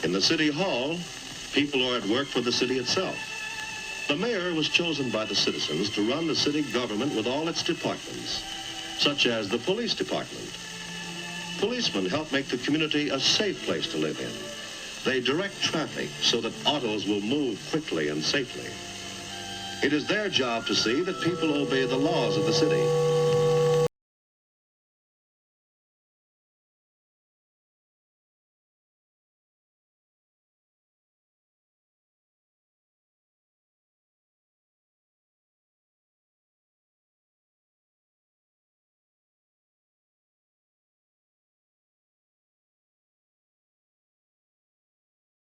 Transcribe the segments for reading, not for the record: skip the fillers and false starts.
In the city hall, people are at work for the city itself. The mayor was chosen by the citizens to run the city government with all its departments, such as the police department. Policemen help make the community a safe place to live in. They direct traffic so that autos will move quickly and safely. It is their job to see that people obey the laws of the city.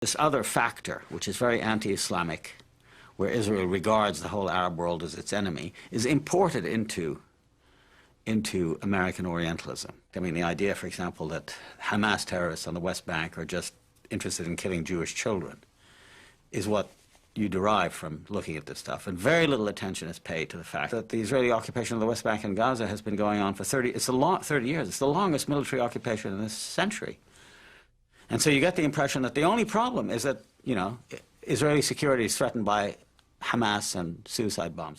This other factor, which is very anti-Islamic, where Israel regards the whole Arab world as its enemy, is imported into American Orientalism. I mean, the idea, for example, that Hamas terrorists on the West Bank are just interested in killing Jewish children is what you derive from looking at this stuff. And very little attention is paid to the fact that the Israeli occupation of the West Bank and Gaza has been going on for 30 years. It's the longest military occupation in this century. And so you get the impression that the only problem is that, you know, Israeli security is threatened by Hamas and suicide bombs.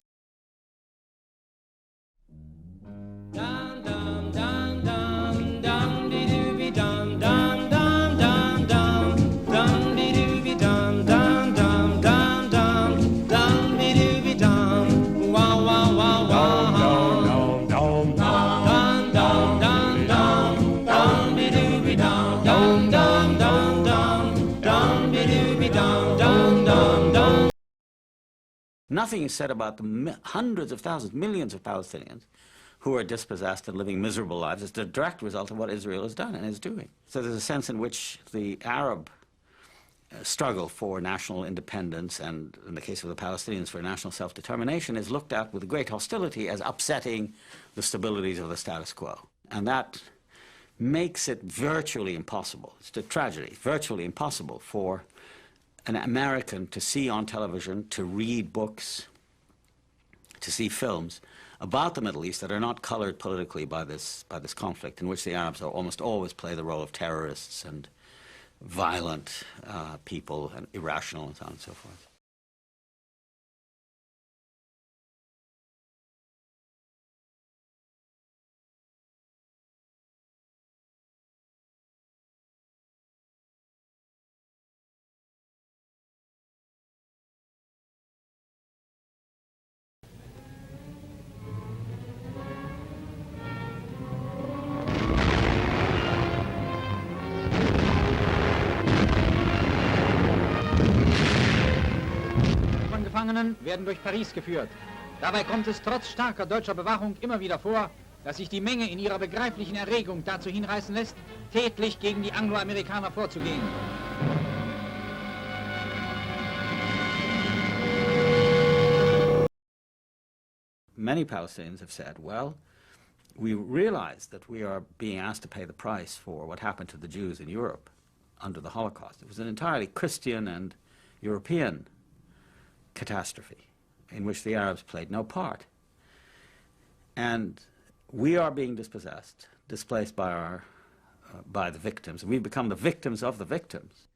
Nothing is said about the hundreds of thousands, millions of Palestinians who are dispossessed and living miserable lives. It's the direct result of what Israel has done and is doing. So there's a sense in which the Arab struggle for national independence, and in the case of the Palestinians for national self-determination, is looked at with great hostility as upsetting the stabilities of the status quo. And that makes it virtually impossible, it's a tragedy, virtually impossible for an American to see on television, to read books, to see films about the Middle East that are not colored politically by this conflict, in which the Arabs almost always play the role of terrorists and violent people and irrational and so on and so forth. Werden durch Paris geführt. Dabei kommt es trotz starker deutscher Bewachung immer wieder vor, dass sich die Menge in ihrer begreiflichen Erregung dazu hinreißen lässt, tätlich gegen die Angloamerikaner vorzugehen. Many Palestinians have said, well, we realize that we are being asked to pay the price for what happened to the Jews in Europe under the Holocaust. It was an entirely Christian and European catastrophe in which the Arabs played no part. And we are being dispossessed, displaced by the victims. We've become the victims of the victims.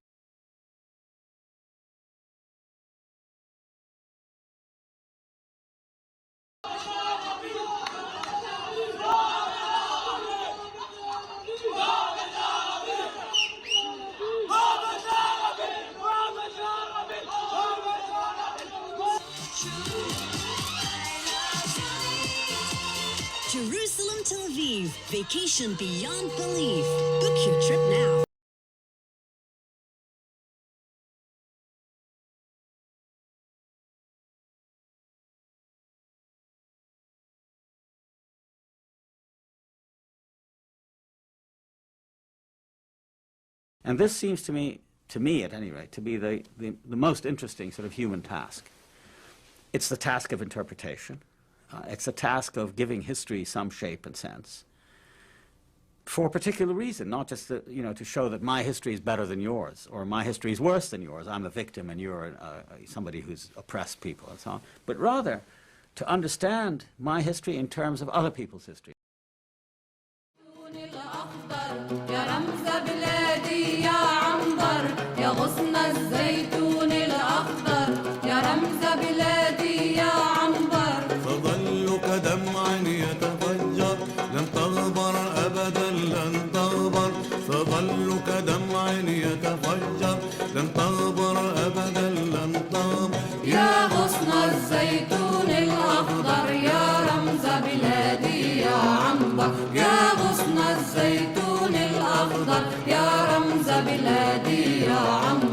Jerusalem, Tel Aviv, vacation beyond belief. Book your trip now. And this seems to me at any rate, to be the most interesting sort of human task. It's the task of interpretation. It's a task of giving history some shape and sense for a particular reason, not just to, to show that my history is better than yours, or my history is worse than yours. I'm a victim and you're somebody who's oppressed people and so on. But rather, to understand my history in terms of other people's history. يا غصن الزيتون الأخضر يا رمز بلادي يا عنبر فظلك دمع يتفجر لن تغبر أبدا لن تغبر فظلك دمع يتفجر لن تغبر أبدا لن تغبر يا غصن الزيتون الأخضر يا رمز بلادي يا عنبر يا غصن الزيتون الأخضر يا رمز بلادي يا عنبر